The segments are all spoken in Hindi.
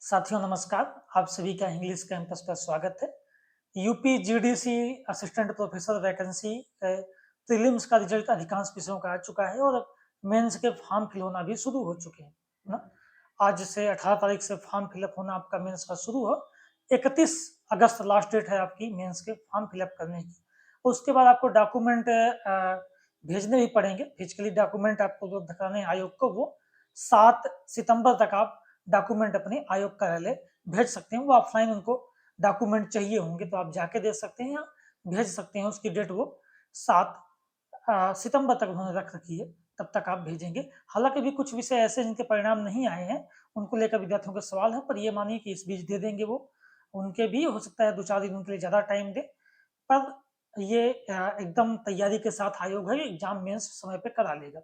साथियों नमस्कार। आप सभी का इंग्लिश कैंपस पर स्वागत है। UP GDC assistant professor vacancy prelims का रिजल्ट अधिकांश विषयों का आ चुका है और मेंस के फॉर्म फिल होना भी शुरू हो चुके हैं ना। आज से 18 तारीख से फॉर्म फिलअप होना आपका मेंस का शुरू हो। 31 अगस्त लास्ट डेट है आपकी मेंस के फॉर्म फिलअप करने की। उसके बाद आपको डॉक्यूमेंट भेजने भी पड़ेंगे। फिजिकली डॉक्यूमेंट आपको जो दिखाने आयोग को वो 7 सितंबर तक आप डॉक्यूमेंट अपने आयोग कार्यालय भेज सकते हैं। वो ऑफलाइन उनको डॉक्यूमेंट चाहिए होंगे तो आप जाके दे सकते हैं या भेज सकते हैं। उसकी डेट वो 7 सितंबर तक उन्होंने रख रखी है, तब तक आप भेजेंगे। हालांकि भी कुछ विषय ऐसे जिनके परिणाम नहीं आए हैं, उनको लेकर विद्यार्थियों के सवाल है, पर ये मानिए कि इस बीच दे देंगे वो। उनके भी हो सकता है 2-4 दिन उनके लिए ज़्यादा टाइम दे, पर ये एकदम तैयारी के साथ आयोग है, एग्जाम मेंस समय पे करा लेगा।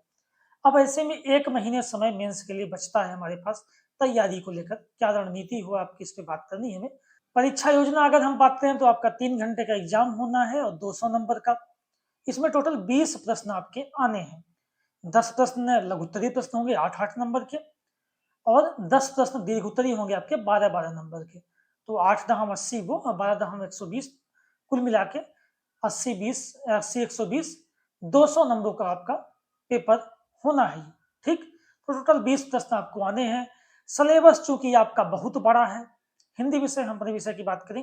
अब ऐसे में 1 महीने समय मेंस के लिए बचता है हमारे पास तैयारी को लेकर। क्या रणनीति हो आपकी, इस पे बात करनी है हमें। परीक्षा योजना अगर हम बात करें तो आपका 3 घंटे का एग्जाम होना है और 200 नंबर का। इसमें टोटल 20 प्रश्न आपके आने हैं। 10 प्रश्न लघुत्तरीय प्रश्न होंगे 8-8 नंबर के और 10 प्रश्न दीर्घोत्तरीय होंगे आपके 12-12 नंबर के। तो 8 दहम 80 वो और 12 दहम 120, कुल मिला के 80-20 200 नंबरों का आपका पेपर होना है। ठीक, तो टोटल 20 प्रश्न आपको आने हैं। सिलेबस चूंकि आपका बहुत बड़ा है, हिंदी विषय हम अपने विषय की बात करें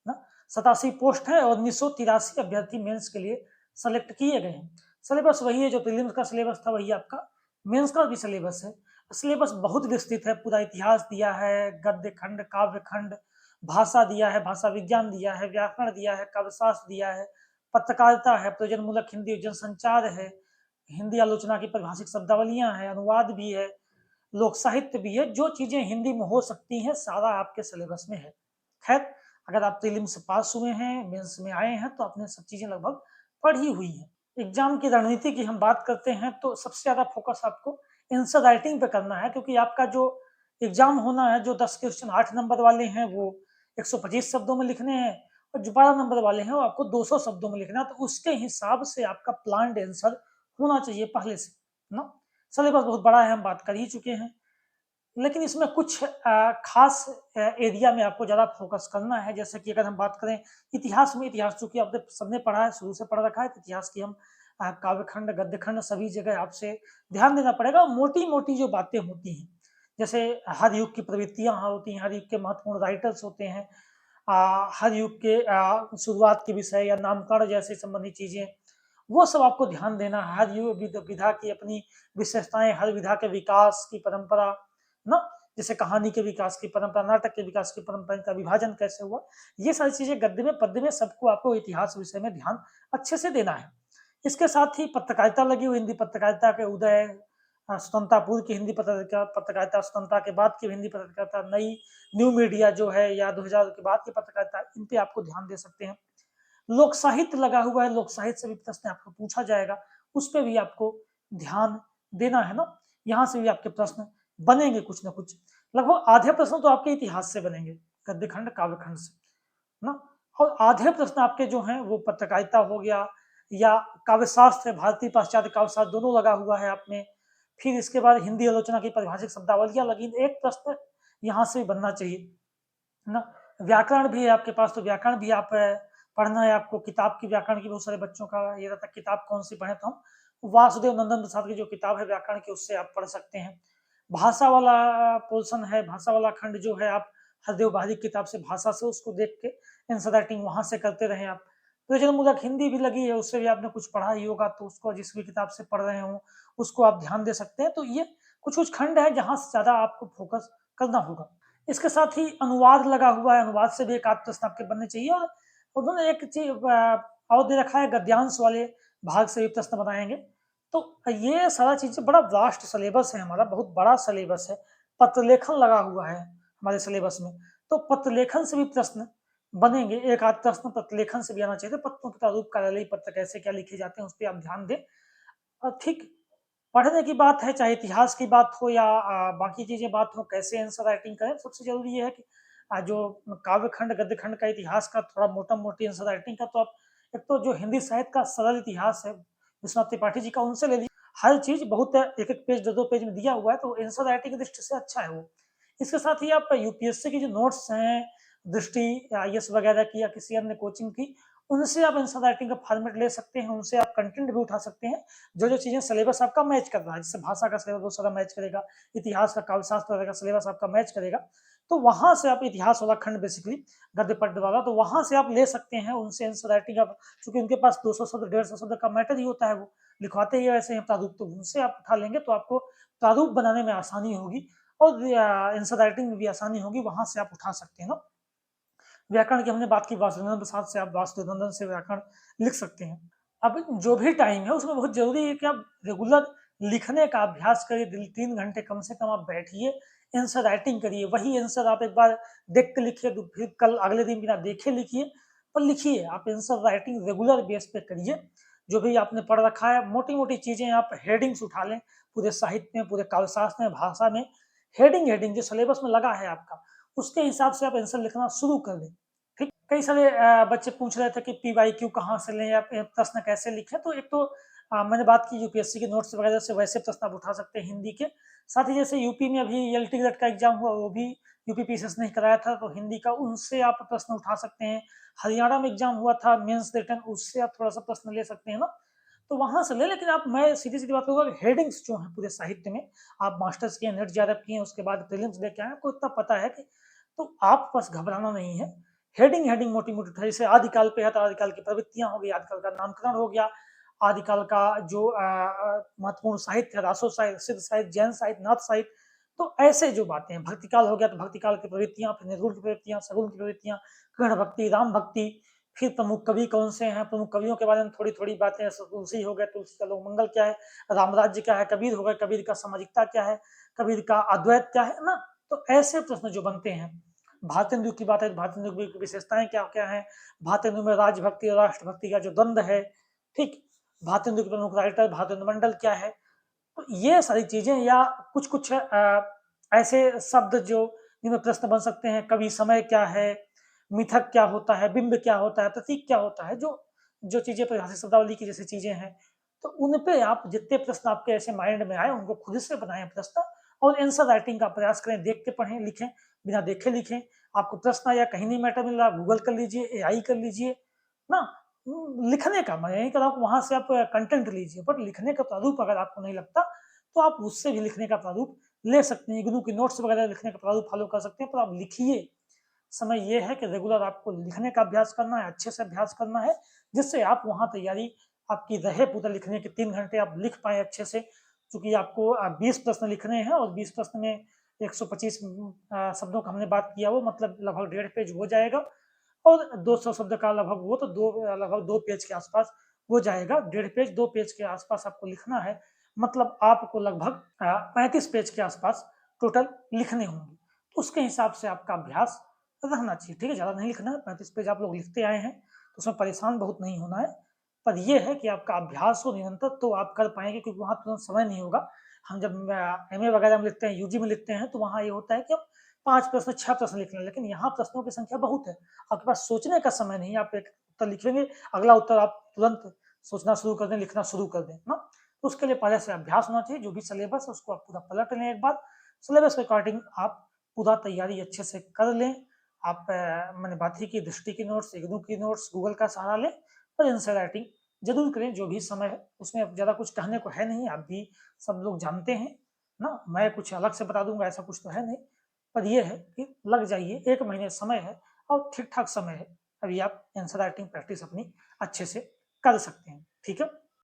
ना, 87 पोस्ट है और 1983 अभ्यर्थी मेंस के लिए सेलेक्ट किए गए हैं। सिलेबस वही है जो प्रीलिम्स का सिलेबस था, वही आपका मेंस का भी सिलेबस है। सिलेबस बहुत विस्तृत है, पूरा इतिहास दिया है, गद्य खंड, काव्य खंड, भाषा दिया है, भाषा विज्ञान दिया है, व्याकरण दिया है, काव्यशास्त्र दिया है, पत्रकारिता है, प्रयोजनमूलक हिंदी और जनसंचार है, हिंदी आलोचना की परिभाषिक शब्दावलियां हैं, अनुवाद भी है, लोक साहित्य भी है। जो चीजें हिंदी में हो सकती हैं सारा आपके सिलेबस में है। खैर, अगर आप प्रीलिम्स से पास हुए हैं, मेंस में आए हैं, तो आपने सब चीजें लगभग पढ़ी हुई हैं। एग्जाम की रणनीति की हम बात करते हैं तो सबसे ज्यादा फोकस आपको आंसर राइटिंग पे करना है, क्योंकि आपका जो एग्जाम होना है, जो 10 क्वेश्चन 8 नंबर वाले हैं वो 125 शब्दों में लिखने हैं और जो 12 नंबर वाले हैं वो आपको 200 शब्दों में लिखना है। तो उसके हिसाब से आपका प्लान्ड आंसर होना चाहिए पहले से ना। सिलेबस बहुत बड़ा है, हम बात कर ही चुके हैं, लेकिन इसमें कुछ खास एरिया में आपको ज़्यादा फोकस करना है। जैसे कि अगर हम बात करें इतिहास में, इतिहास चूंकि आपने सबने पढ़ा है, शुरू से पढ़ रखा है, तो इतिहास की हम काव्यखंड, गद्यखंड सभी जगह आपसे ध्यान देना पड़ेगा। मोटी मोटी जो बातें होती हैं, जैसे हर युग की प्रवृत्तियां होती हैं, हर युग के महत्वपूर्ण राइटर्स होते हैं, हर युग के शुरुआत के विषय या नामकरण जैसे संबंधित चीजें, वो सब आपको ध्यान देना है। हर युग विधा की अपनी विशेषताएं, हर विधा के विकास की परंपरा ना, जैसे कहानी के विकास की परंपरा, नाटक के विकास की परंपरा, इनका विभाजन कैसे हुआ, ये सारी चीजें गद्य में पद्य में सबको आपको इतिहास विषय में ध्यान अच्छे से देना है। इसके साथ ही पत्रकारिता लगी हुई, हिंदी पत्रकारिता के उदय, स्वतंत्रता पूर्व की हिंदी पत्रकारिता, स्वतंत्रता के बाद की हिंदी पत्रकारिता, नई न्यू मीडिया जो है, या 2000 के बाद की पत्रकारिता, इन पे आपको ध्यान दे सकते हैं। लोक साहित्य लगा हुआ है, लोक साहित्य से भी प्रश्न आपको पूछा जाएगा, उस पर भी आपको ध्यान देना है ना। यहाँ से भी आपके प्रश्न बनेंगे कुछ ना कुछ। लगभग आधे प्रश्न तो आपके इतिहास से बनेंगे, गद्यखंड काव्यखंड से ना, और आधे प्रश्न आपके जो हैं वो पत्रकारिता हो गया या काव्यशास्त्र है, भारतीय पाश्चात्य काव्यशास्त्र दोनों लगा हुआ है आप में। फिर इसके बाद हिंदी आलोचना की परिभाषिक शब्दावलियां लगी, एक प्रश्न यहाँ से भी बनना चाहिए ना। व्याकरण भी है आपके पास, तो व्याकरण भी आप पढ़ना है आपको। किताब की व्याकरण की बहुत सारे बच्चों का ये रहता है, किताब कौन सी पढ़े, तो हम वासुदेव नंदन प्रसाद की जो किताब है व्याकरण की, उससे आप पढ़ सकते हैं। भाषा वाला पोर्शन है, भाषा वाला खंड जो है, आप हरदेव बाहरी किताब से भाषा से उसको देख के आंसर राइटिंग वहां से करते रहे आप। प्रयोजनमूलक हिंदी भी लगी है, उससे भी आपने कुछ पढ़ा ही होगा, तो उसको जिस भी किताब से पढ़ रहे हो उसको आप ध्यान दे सकते हैं। तो ये कुछ कुछ खंड है जहां से ज्यादा आपको फोकस करना होगा। इसके साथ ही अनुवाद लगा हुआ है, अनुवाद से भी एक आध प्रश्न आपके बनने चाहिए। और उन्होंने एक चीज और दे रखा है, गद्यांश वाले भाग से भी प्रश्न बनाएंगे। तो ये सारा चीजें बड़ा वास्ट सिलेबस है हमारा, बहुत बड़ा सिलेबस है। पत्रलेखन लगा हुआ है हमारे सिलेबस में, तो पत्रलेखन से भी प्रश्न बनेंगे। एक आध प्रश्न पत्रलेखन से भी आना चाहिए। पत्रों के प्रारूप, कार्यालयी पत्र कैसे क्या लिखे जाते हैं, उस पर आप ध्यान दें। और ठीक, पढ़ने की बात है, चाहे इतिहास की बात हो या बाकी चीजें बात हो, कैसे आंसर राइटिंग करें, सबसे जरूरी ये है कि जो काव्यखंड गद्यखंड का इतिहास का थोड़ा मोटा मोटी आंसर राइटिंग का, तो आप एक तो जो हिंदी साहित्य का सरल इतिहास है विश्वनाथ त्रिपाठी जी का, उनसे ले लीजिए। हर चीज बहुत एक एक पेज, दो दो पेज में दिया हुआ है, तो आंसर राइटिंग की दृष्टि से अच्छा है वो। इसके साथ ही आप यूपीएससी की जो नोट्स हैं, दृष्टि आईएएस वगैरह की या किसी अन्य कोचिंग की, उनसे आप आंसर राइटिंग का फॉर्मेट ले सकते हैं, उनसे आप कंटेंट भी उठा सकते हैं, जो चीजें सिलेबस आपका मैच कर रहा है, जैसे भाषा का सिलेबस बहुत सारा मैच करेगा, इतिहास का, काव्यशास्त्र वगैरह का सिलेबस आपका मैच करेगा, तो वहां से आप इतिहास वाला खंड बेसिकली गद्य पद्य वाला, तो वहां से आप ले सकते हैं, उनसे आंसर राइटिंग आप, चूंकि उनके पास 200 शब्द 150 शब्द का मैटर ही होता है, वो लिखवाते ही वैसे हैं प्रारूप, तो उनसे आप उठा लेंगे तो आपको प्रारूप बनाने में आसानी होगी और आंसर राइटिंग में भी आसानी होगी, वहां से आप उठा सकते हैं ना। व्याकरण की हमने बात की, वासुदेव प्रसाद से आप वासुदेव से व्याकरण लिख सकते हैं। अब जो भी टाइम है उसमें बहुत जरूरी है कि आप रेगुलर लिखने का अभ्यास करिए, 3 घंटे कम से कम आप बैठिए, आंसर राइटिंग करिए, वही आंसर आप एक बार देख के लिखिए तो फिर कल अगले दिन बिना देखे लिखिए, पर लिखिए, आप आंसर राइटिंग रेगुलर बेस पे करिए। जो भी आपने पढ़ रखा है मोटी मोटी चीजें आप हेडिंग्स उठा लें, पूरे साहित्य में, पूरे काव्यशास्त्र में, भाषा में, हेडिंग हेडिंग जो सिलेबस में लगा है आपका, उसके हिसाब से आप आंसर लिखना शुरू कर दें। ठीक, कई सारे बच्चे पूछ रहे थे कि पीवाईक्यू कहाँ से लें या प्रश्न कैसे लिखें, तो एक तो मैंने बात की यूपीएससी के नोट्स वगैरह से, वैसे प्रश्न आप उठा सकते हैं हिंदी के साथ ही, जैसे यूपी में अभी एलटी ग्रेड का एग्जाम हुआ, वो भी यूपी पीसीएस ने कराया था, तो हिंदी का उनसे आप प्रश्न उठा सकते हैं। हरियाणा में एग्जाम हुआ था मेंस रिटन, उससे आप थोड़ा सा प्रश्न ले सकते हैं ना, तो वहां से ले। लेकिन आप, मैं सीधी सीधी बात करूंगा, हेडिंग्स जो है पूरे साहित्य में, आप मास्टर्स किए, नेट ज्यादा किए, उसके बाद प्रीलिम्स दे के आए, आपको इतना पता है कि, तो आप बस घबराना नहीं है। हेडिंग हेडिंग मोटी मोटी उठाई, जैसे आदिकाल पे है तो आदिकाल की प्रवृत्तियां हो गई, आदिकाल का नामकरण हो गया, आदिकाल का जो महत्वपूर्ण साहित्य है, रासो साहित्य, सिद्ध साहित्य, जैन साहित्य, नाथ साहित्य, तो ऐसे जो बातें हैं, भक्तिकाल हो गया तो भक्तिकाल की प्रवृत्तियां, फिर निर्गुण की प्रवृत्तियां, सगुण की प्रवृत्तियां, कृष्ण भक्ति, राम भक्ति, फिर प्रमुख कवि कौन से हैं, प्रमुख कवियों के बारे में थोड़ी थोड़ी बातें, तुलसी हो गए, तुलसी का लोक मंगल क्या है, रामराज्य क्या है, कबीर हो गए, कबीर का सामाजिकता क्या है, कबीर का अद्वैत क्या है ना, तो ऐसे प्रश्न जो बनते हैं। भारतेंदु की बात है तो भारतेंदु की विशेषताएं क्या क्या है, भारतेंदु में राजभक्ति और राष्ट्रभक्ति का जो द्वंद्व है, ठीक, भारतेंदु के प्रमुख राइटर भारतेंदु मंडल क्या है, तो ये सारी चीजें, या कुछ कुछ ऐसे शब्द जो जिनमें प्रश्न बन सकते हैं, कवि समय क्या है, मिथक क्या होता है, बिंब क्या होता है, प्रतीक क्या होता है, जो जो चीजें परिभाषित शब्दावली की जैसी चीजें हैं, तो उन पे आप जितने प्रश्न आपके ऐसे माइंड में आए उनको खुद से बनाएं प्रश्न, और आंसर राइटिंग का प्रयास करें, देख के पढ़ें, लिखें, बिना देखे लिखें। आपको प्रश्न या कहीं नहीं मैटर मिल रहा, गूगल कर लीजिए, एआई कर लीजिए ना, लिखने का, मैं यही कह रहा हूँ, वहां से आप कंटेंट लीजिए, बट लिखने का प्रारूप अगर आपको नहीं लगता तो आप उससे भी लिखने का प्रारूप ले सकते हैं, इग्नू की नोट्स वगैरह लिखने का प्रारूप फॉलो कर सकते हैं, पर आप लिखिए। समय ये है कि रेगुलर आपको लिखने का अभ्यास करना है, अच्छे से अभ्यास करना है, जिससे आप वहां तैयारी आपकी रहे, पूरा लिखने के 3 घंटे आप लिख पाए अच्छे से, क्योंकि आपको 20 प्रश्न लिखने हैं, और 20 प्रश्न में 125 शब्दों का हमने बात किया, वो मतलब लगभग 1.5 पेज हो जाएगा, और 200 शब्द का लगभग, वो तो लगभग 2 पेज के आसपास हो जाएगा, 1.5 पेज 2 पेज के आसपास आपको लिखना है, मतलब आपको लगभग 35 पेज के आसपास टोटल लिखने होंगे, तो उसके हिसाब से आपका अभ्यास रहना चाहिए। ठीक है, ज़्यादा नहीं लिखना है, 35 पेज आप लोग लिखते आए हैं तो उसमें परेशान बहुत नहीं होना है, पर यह है कि आपका अभ्यास हो निरंतर, तो आप कर पाएंगे, क्योंकि वहाँ तुरंत समय नहीं होगा। हम जब एमए वगैरह में लिखते हैं, यूजी में लिखते हैं, तो वहाँ ये होता है कि हम 5 प्रश्न 6 प्रश्न लिख लें, लेकिन यहाँ प्रश्नों की संख्या बहुत है, आपके पास सोचने का समय नहीं है, आप एक उत्तर लिखेंगे, अगला उत्तर आप तुरंत सोचना शुरू कर दें, लिखना शुरू कर दें ना, तो उसके लिए पहले से अभ्यास होना चाहिए, जो भी सिलेबस है उसको आप पूरा पलट लें एक बार, सिलेबस के अकॉर्डिंग आप पूरा तैयारी अच्छे से कर लें। आप मैंने बात ही की, दृष्टि की नोट्स, इग्नू की नोट्स, गूगल का सहारा लें, और आंसर राइटिंग जरूर करें, जो भी समय है उसमें अब ज़्यादा कुछ कहने को है नहीं, आप भी सब लोग जानते हैं ना, मैं कुछ अलग से बता दूंगा ऐसा कुछ तो है नहीं, पर यह है कि लग जाइए, 1 महीने समय है और ठीक ठाक समय है, अभी आप आंसर राइटिंग प्रैक्टिस अपनी अच्छे से कर सकते हैं। ठीक है।